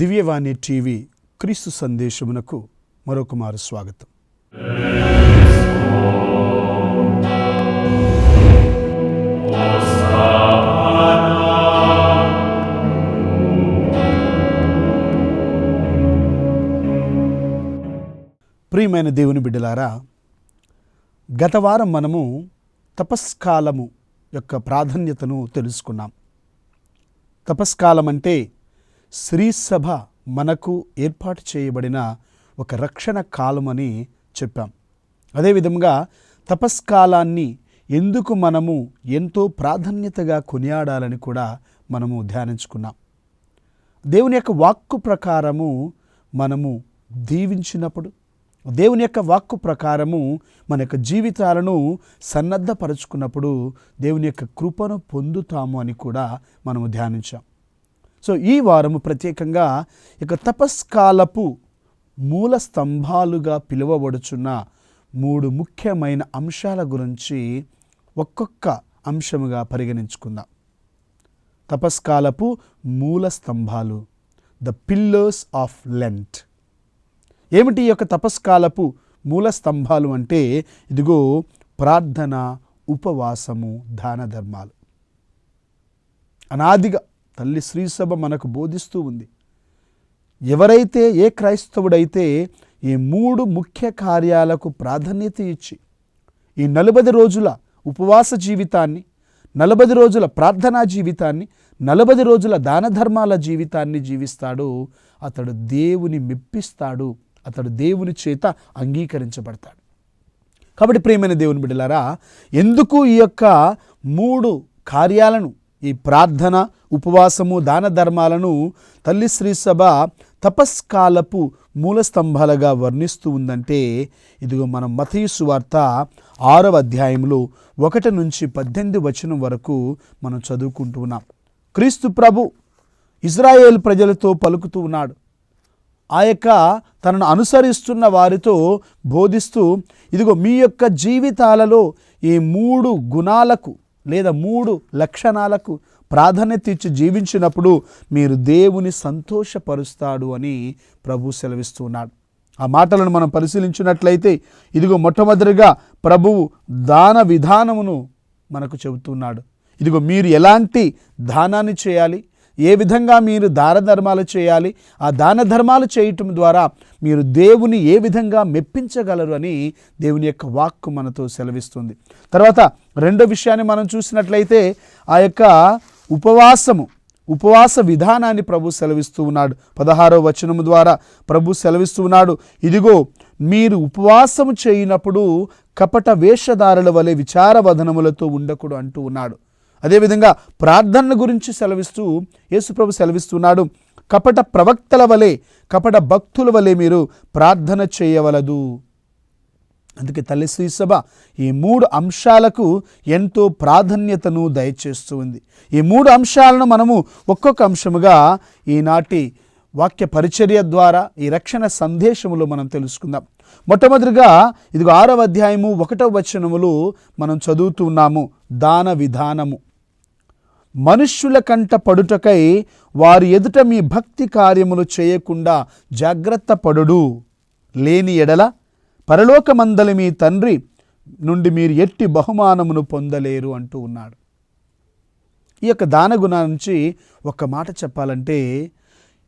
దివ్యవాణి TV క్రీస్తు సందేశమునకు మరొకమారు స్వాగతం. ప్రియమైన దేవుని బిడ్డలారా, గత వారం మనము తపస్కాలము యొక్క ప్రాధాన్యతను తెలుసుకున్నాం. తపస్కాలం అంటే శ్రీసభ మనకు ఏర్పాటు చేయబడిన ఒక రక్షణ కాలం అని చెప్పాం. అదేవిధంగా తపస్కాలాన్ని ఎందుకు మనము ఎంతో ప్రాధాన్యతగా కొనియాడాలని కూడా మనము ధ్యానించుకున్నాం. దేవుని యొక్క వాక్కు ప్రకారము మనము దీవించినప్పుడు, దేవుని యొక్క వాక్కు ప్రకారము మన యొక్క జీవితాలను సన్నద్ధపరుచుకున్నప్పుడు దేవుని యొక్క కృపను పొందుతాము అని కూడా మనము ధ్యానించాం. సో ఈ వారము ప్రత్యేకంగా ఇక తపస్కాలపు మూల స్తంభాలుగా పిలువబడుచున్న 3 ముఖ్యమైన అంశాల గురించి ఒక్కొక్క అంశముగా పరిగణించుకుందాం. తపస్కాలపు మూల స్తంభాలు, ద పిల్లర్స్ ఆఫ్ లెంట్. ఏమిటి ఈ యొక్క తపస్కాలపు మూల స్తంభాలు అంటే, ఇదిగో ప్రార్థన, ఉపవాసము, దాన ధర్మాలు. అనాదిగా తల్లి శ్రీసభ మనకు బోధిస్తూ ఉంది. ఎవరైతే, ఏ క్రైస్తవుడైతే ఈ 3 ముఖ్య కార్యాలకు ప్రాధాన్యత ఇచ్చి ఈ 40 రోజుల ఉపవాస జీవితాన్ని, 40 రోజుల ప్రార్థనా జీవితాన్ని, 40 రోజుల దాన ధర్మాల జీవితాన్ని జీవిస్తాడో అతడు దేవుని మెప్పిస్తాడు, అతడు దేవుని చేత అంగీకరించబడతాడు. కాబట్టి ప్రియమైన దేవుని బిడ్డలారా, ఎందుకు ఈ యొక్క 3 కార్యాలను, ఈ ప్రార్థన, ఉపవాసము, దాన ధర్మాలను తల్లి శ్రీసభ తపస్కాలపు మూల స్తంభాలుగా వర్ణిస్తూ ఉందంటే, ఇదిగో మనం మత్తయి సువార్త 6వ అధ్యాయంలో 1 నుంచి 18 వచనం వరకు మనం చదువుకుంటూ ఉన్నాం. క్రీస్తు ప్రభు ఇజ్రాయేల్ ప్రజలతో పలుకుతూ ఉన్నాడు. ఆ యొక్క తనను అనుసరిస్తున్న వారితో బోధిస్తూ, ఇదిగో మీ యొక్క జీవితాలలో ఈ 3 గుణాలకు లేదా 3 లక్షణాలకు ప్రాధాన్యత ఇచ్చి జీవించినప్పుడు మీరు దేవుని సంతోషపరుస్తాడు అని ప్రభు సెలవిస్తున్నాడు. ఆ మాటలను మనం పరిశీలించినట్లయితే, ఇదిగో మొట్టమొదటిగా ప్రభువు దాన విధానమును మనకు చెబుతున్నాడు. ఇదిగో మీరు ఎలాంటి దానాన్ని చేయాలి, ఏ విధంగా మీరు దాన ధర్మాలు చేయాలి, ఆ దాన ధర్మాలు చేయటం ద్వారా మీరు దేవుని ఏ విధంగా మెప్పించగలరు అని దేవుని యొక్క వాక్కు మనతో సెలవిస్తుంది. తర్వాత రెండో విషయాన్ని మనం చూసినట్లయితే, ఆ యొక్క ఉపవాస విధానాన్ని ప్రభు సెలవిస్తూ ఉన్నాడు. 16వ వచనము ద్వారా ప్రభు సెలవిస్తూ ఉన్నాడు, ఇదిగో మీరు ఉపవాసము చేయనప్పుడు కపట వేషధారుల వలె విచారవదనములతో ఉండకూడదు అంటూ ఉన్నాడు. అదేవిధంగా ప్రార్థన గురించి సెలవిస్తూ యేసుప్రభు సెలవిస్తున్నాడు, కపట ప్రవక్తల వలె, కపట భక్తుల వలె మీరు ప్రార్థన చేయవలదు. అందుకే తల్లి శ్రీసభ ఈ 3 అంశాలకు ఎంతో ప్రాధాన్యతను దయచేస్తూ ఉంది. ఈ 3 అంశాలను మనము ఒక్కొక్క అంశముగా ఈనాటి వాక్య పరిచర్య ద్వారా ఈ రక్షణ సందేశములో మనం తెలుసుకుందాం. మొట్టమొదటిగా ఇదిగో 6వ అధ్యాయము 1వ వచనములు మనం చదువుతూ ఉన్నాము. దాన విధానము. మనుష్యుల కంట పడుటకై వారి ఎదుట మీ భక్తి కార్యములు చేయకుండా జాగ్రత్త పడుడు, లేని ఎడల పరలోకమందలి మీ తండ్రి నుండి మీరు ఎట్టి బహుమానమును పొందలేరు అంటూ ఉన్నాడు. ఈ యొక్క దాన గుణం నుంచి ఒక మాట చెప్పాలంటే,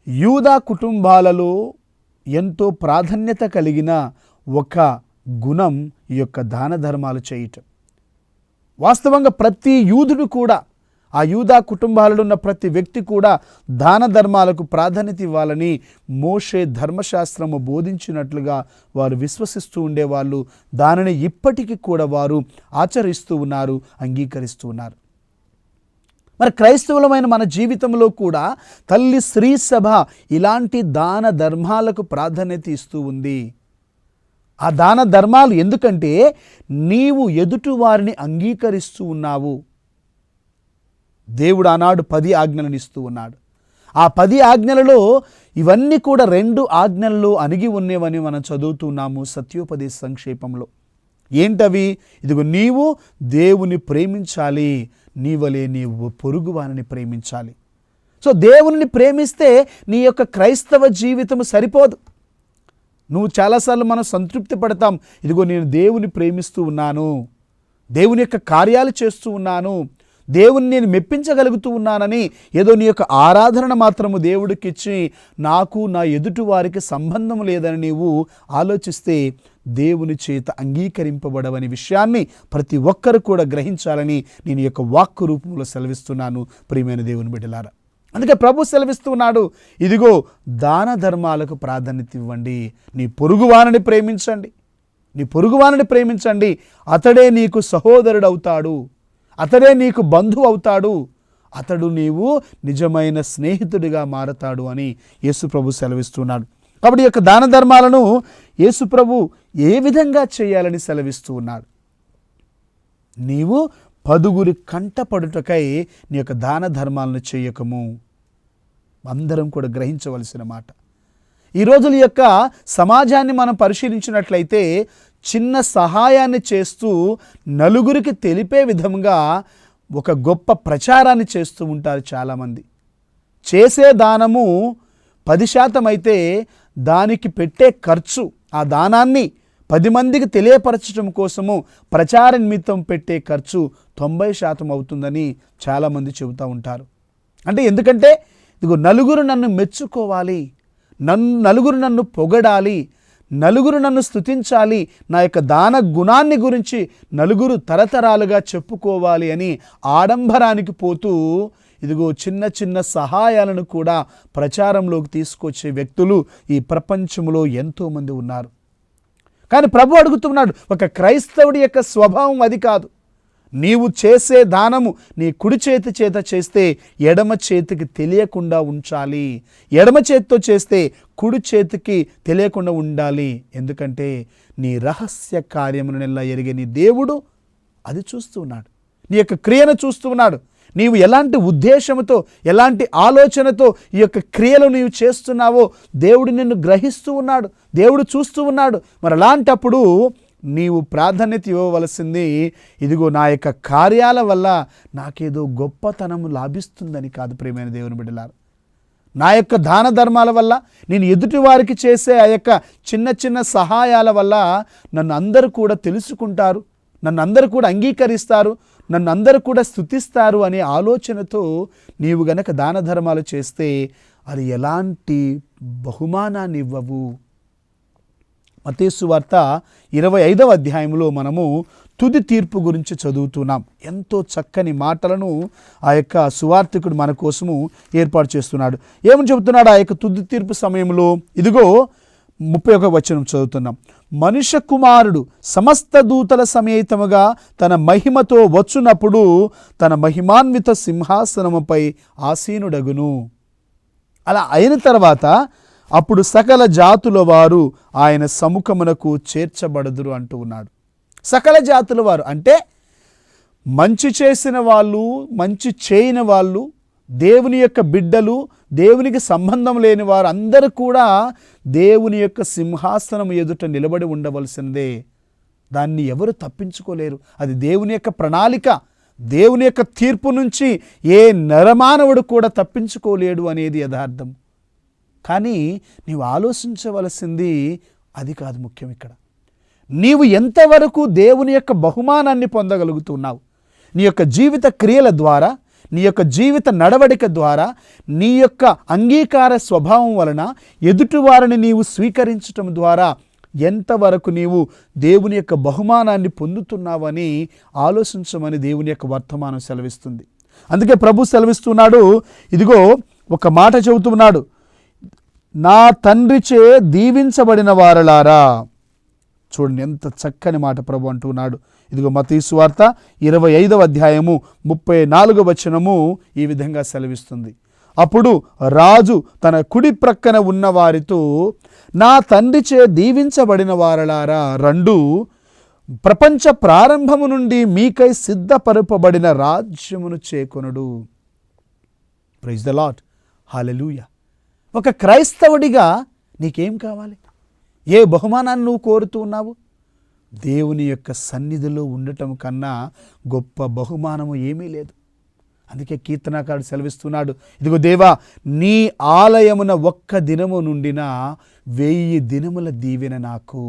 యూదా కుటుంబాలలో ఎంతో ప్రాధాన్యత కలిగిన ఒక గుణం ఈ యొక్క దాన ధర్మాలు చేయటం. వాస్తవంగా ప్రతి యూదుడు కూడా, ఆ యూదా కుటుంబాలలో ఉన్న ప్రతి వ్యక్తి కూడా దాన ధర్మాలకు ప్రాధాన్యత ఇవ్వాలని మోషే ధర్మశాస్త్రము బోధించినట్లుగా వారు విశ్వసిస్తూ ఉండేవాళ్ళు. దానిని ఇప్పటికీ కూడా వారు ఆచరిస్తూ ఉన్నారు, అంగీకరిస్తూ ఉన్నారు. మరి క్రైస్తవులమైన మన జీవితంలో కూడా తల్లి శ్రీసభ ఇలాంటి దాన ధర్మాలకు ప్రాధాన్యత ఇస్తూ ఉంది. ఆ దాన ధర్మాలు ఎందుకంటే నీవు ఎదుటి వారిని అంగీకరిస్తూ ఉన్నావు. దేవుడు ఆనాడు 10 ఆజ్ఞలను ఇస్తూ ఉన్నాడు. ఆ 10 ఆజ్ఞలలో ఇవన్నీ కూడా 2 ఆజ్ఞల్లో అణిగి ఉన్నవని మనం చదువుతున్నాము సత్యోపదేశ సంక్షేపంలో. ఏంటవి? ఇదిగో నీవు దేవుని ప్రేమించాలి, నీవలే నీవు పొరుగువారిని ప్రేమించాలి. సో దేవుని ప్రేమిస్తే నీ యొక్క క్రైస్తవ జీవితం సరిపోదు. నువ్వు చాలాసార్లు మనం సంతృప్తి పడతాం, ఇదిగో నేను దేవుని ప్రేమిస్తూ ఉన్నాను, దేవుని యొక్క కార్యాలు చేస్తూ ఉన్నాను, దేవుని నేను మెప్పించగలుగుతూ ఉన్నానని ఏదో నీ యొక్క ఆరాధన మాత్రము దేవుడికి ఇచ్చి నాకు నా ఎదుటి వారికి సంబంధం లేదని నీవు ఆలోచిస్తే దేవుని చేత అంగీకరింపబడవని విషయాన్ని ప్రతి ఒక్కరు కూడా గ్రహించాలని నేను ఈ యొక్క వాక్కు రూపంలో సెలవిస్తున్నాను ప్రియమైన దేవుని బిడ్డలారా. అందుకే ప్రభు సెలవిస్తున్నాడు, ఇదిగో దాన ధర్మాలకు ప్రాధాన్యత ఇవ్వండి, నీ పొరుగువారిని ప్రేమించండి, నీ పొరుగువారిని ప్రేమించండి, అతడే నీకు సహోదరుడు అవుతాడు, అతడే నీకు బంధువు అవుతాడు, అతడు నీవు నిజమైన స్నేహితుడిగా మారతాడు అని యేసు ప్రభు సెలవిస్తున్నాడు. కాబట్టి ఈ యొక్క దాన ధర్మాలను యేసు ప్రభు ఏ విధంగా చేయాలని సెలవిస్తూ ఉన్నాడు? నీవు 10 కంటపడుటకై నీ యొక్క దాన ధర్మాలను చేయకము. అందరం కూడా గ్రహించవలసిన మాట. ఈ రోజుల యొక్క సమాజాన్ని మనం పరిశీలించినట్లయితే చిన్న సహాయాన్ని చేస్తూ నలుగురికి తెలిపే విధంగా ఒక గొప్ప ప్రచారాన్ని చేస్తూ ఉంటారు చాలామంది. చేసే దానము 10% అయితే దానికి పెట్టే ఖర్చు, ఆ దానాన్ని 10 మందికి తెలియపరచడం కోసము ప్రచార నిమిత్తం పెట్టే ఖర్చు 90% అవుతుందని చాలామంది చెబుతూ ఉంటారు. అంటే ఎందుకంటే ఇదిగో నలుగురు నన్ను మెచ్చుకోవాలి, నలుగురు నన్ను పొగడాలి, నలుగురు నన్ను స్తుతించాలి, నా యొక్క దాన గుణాన్ని గురించి నలుగురు తరతరాలుగా చెప్పుకోవాలి అని ఆడంబరానికి పోతూ ఇదిగో చిన్న చిన్న సహాయాలను కూడా ప్రచారంలోకి తీసుకొచ్చే వ్యక్తులు ఈ ప్రపంచంలో ఎంతోమంది ఉన్నారు. కానీ ప్రభు అడుగుతున్నాడు, ఒక క్రైస్తవుడి యొక్క స్వభావం అది కాదు. నీవు చేసే దానము నీ కుడి చేతి చేత చేస్తే ఎడమ చేతికి తెలియకుండా ఉంచాలి, ఎడమ చేతితో చేస్తే కుడి చేతికి తెలియకుండా ఉండాలి. ఎందుకంటే నీ రహస్య కార్యమును నెల్లా ఎరిగే నీ దేవుడు అది చూస్తున్నాడు, నీ యొక్క క్రియను చూస్తున్నాడు. నీవు ఎలాంటి ఉద్దేశంతో, ఎలాంటి ఆలోచనతో ఈ యొక్క క్రియలు నీవు చేస్తున్నావో దేవుడు నిన్ను గ్రహిస్తూ ఉన్నాడు, దేవుడు చూస్తూ ఉన్నాడు. మరి అలాంటప్పుడు నీవు ప్రాధాన్యత ఇవ్వవలసింది, ఇదిగో నా యొక్క కార్యాల వల్ల నాకేదో గొప్పతనము లాభిస్తుందని కాదు ప్రియమైన దేవుని బిడ్డలారా. నా యొక్క దాన ధర్మాల వల్ల, నేను ఎదుటి వారికి చేసే ఆ యొక్క చిన్న చిన్న సహాయాల వల్ల నన్ను అందరూ కూడా తెలుసుకుంటారు, నన్ను అందరూ కూడా అంగీకరిస్తారు, నన్ను అందరూ కూడా స్తుతిస్తారు అనే ఆలోచనతో నీవు గనక దాన ధర్మాలు చేస్తే అది ఎలాంటి బహుమానాన్ని ఇవ్వవు. మత్తయి సువార్త 25వ అధ్యాయంలో మనము తుది తీర్పు గురించి చదువుతున్నాం. ఎంతో చక్కని మాటలను ఆ యొక్క సువార్తికుడు మన కోసము ఏర్పాటు చేస్తున్నాడు. ఏమని చెబుతున్నాడు ఆ యొక్క తుది తీర్పు సమయంలో? ఇదిగో 31వ వచనం చదువుతున్నాం. మనుష్య కుమారుడు సమస్త దూతల సమేతముగా తన మహిమతో వచ్చునప్పుడు తన మహిమాన్విత సింహాసనముపై ఆసీనుడగును. అలా అయిన తర్వాత అప్పుడు సకల జాతుల వారు ఆయన సముఖమునకు చేర్చబడదురు అంటూ ఉన్నాడు. సకల జాతుల వారు అంటే మంచి చేసిన వాళ్ళు, మంచి చేయని వాళ్ళు, దేవుని యొక్క బిడ్డలు, దేవునికి సంబంధం లేని వారు అందరూ కూడా దేవుని యొక్క సింహాసనం ఎదుట నిలబడి ఉండవలసిందే. దాన్ని ఎవరు తప్పించుకోలేరు. అది దేవుని యొక్క ప్రణాళిక. దేవుని యొక్క తీర్పు నుంచి ఏ నరమానవుడు కూడా తప్పించుకోలేడు అనేది యథార్థం. కానీ నీవు ఆలోచించవలసింది అది కాదు ముఖ్యం. ఇక్కడ నీవు ఎంతవరకు దేవుని యొక్క బహుమానాన్ని పొందగలుగుతున్నావు? నీ యొక్క జీవిత క్రియల ద్వారా, నీ యొక్క జీవిత నడవడిక ద్వారా, నీ యొక్క అంగీకార స్వభావం వలన ఎదుటివారిని నీవు స్వీకరించటం ద్వారా ఎంతవరకు నీవు దేవుని యొక్క బహుమానాన్ని పొందుతున్నావని ఆలోచించమని దేవుని యొక్క వర్తమానం సెలవిస్తుంది. అందుకే ప్రభు సెలవిస్తున్నాడు, ఇదిగో ఒక మాట చెబుతున్నాడు, నా తండ్రిచే దీవించబడిన వారలారా. చూడండి ఎంత చక్కని మాట ప్రభు అంటున్నాడు. ఇదిగో మత్తయి సువార్త 25వ అధ్యాయము 34వ వచనము ఈ విధంగా సెలవిస్తుంది. అప్పుడు రాజు తన కుడి ప్రక్కన ఉన్న వారితో, నా తండ్రిచే దీవించబడిన వారలారా రండు, ప్రపంచ ప్రారంభము నుండి మీకై సిద్ధపరపబడిన రాజ్యమును చేకొనుడు. ప్రైజ్ ద లార్డ్, హల్లెలూయా. ఒక క్రైస్తవుడిగా నీకేం కావాలి? ఏ బహుమానాన్ని నువ్వు కోరుతూ ఉన్నావు? దేవుని యొక్క సన్నిధిలో ఉండటం కన్నా గొప్ప బహుమానము ఏమీ లేదు. అందుకే కీర్తనాకారుడు సెలవిస్తున్నాడు, ఇదిగో దేవా, నీ ఆలయమున ఒక్క దినము నుండిన 1000 దినముల దీవెన నాకు.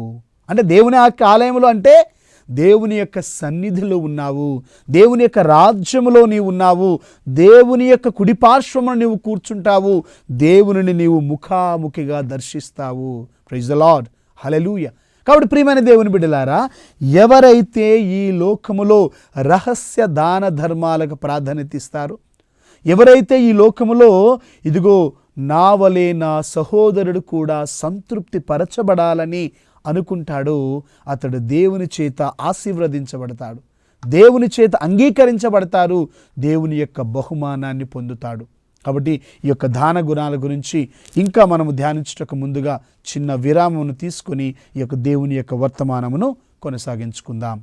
అంటే దేవుని యొక్క ఆలయములో అంటే దేవుని యొక్క సన్నిధిలో ఉన్నావు, దేవుని యొక్క రాజ్యములో నీవు ఉన్నావు, దేవుని యొక్క కుడిపార్శ్వమున నీవు కూర్చుంటావు, దేవునిని నీవు ముఖాముఖిగా దర్శిస్తావు. ప్రైజ్ ద లార్డ్, హల్లెలూయా. కాబట్టి ప్రియమైన దేవుని బిడ్డలారా, ఎవరైతే ఈ లోకములో రహస్య దాన ధర్మాలకు ప్రాధాన్యత ఇస్తారో, ఎవరైతే ఈ లోకములో ఇదిగో నా వలె నా సహోదరుడు కూడా సంతృప్తి పరచబడాలని అనుకుంటాడో, అతడు దేవుని చేత ఆశీర్వదించబడతాడు, దేవుని చేత అంగీకరించబడతారు, దేవుని యొక్క బహుమానాన్ని పొందుతాడు. కాబట్టి ఈ యొక్క దాన గుణాల గురించి ఇంకా మనము ధ్యానించటకు ముందుగా చిన్న విరామమును తీసుకొని ఈ యొక్క దేవుని యొక్క వర్తమానమును కొనసాగించుకుందాం.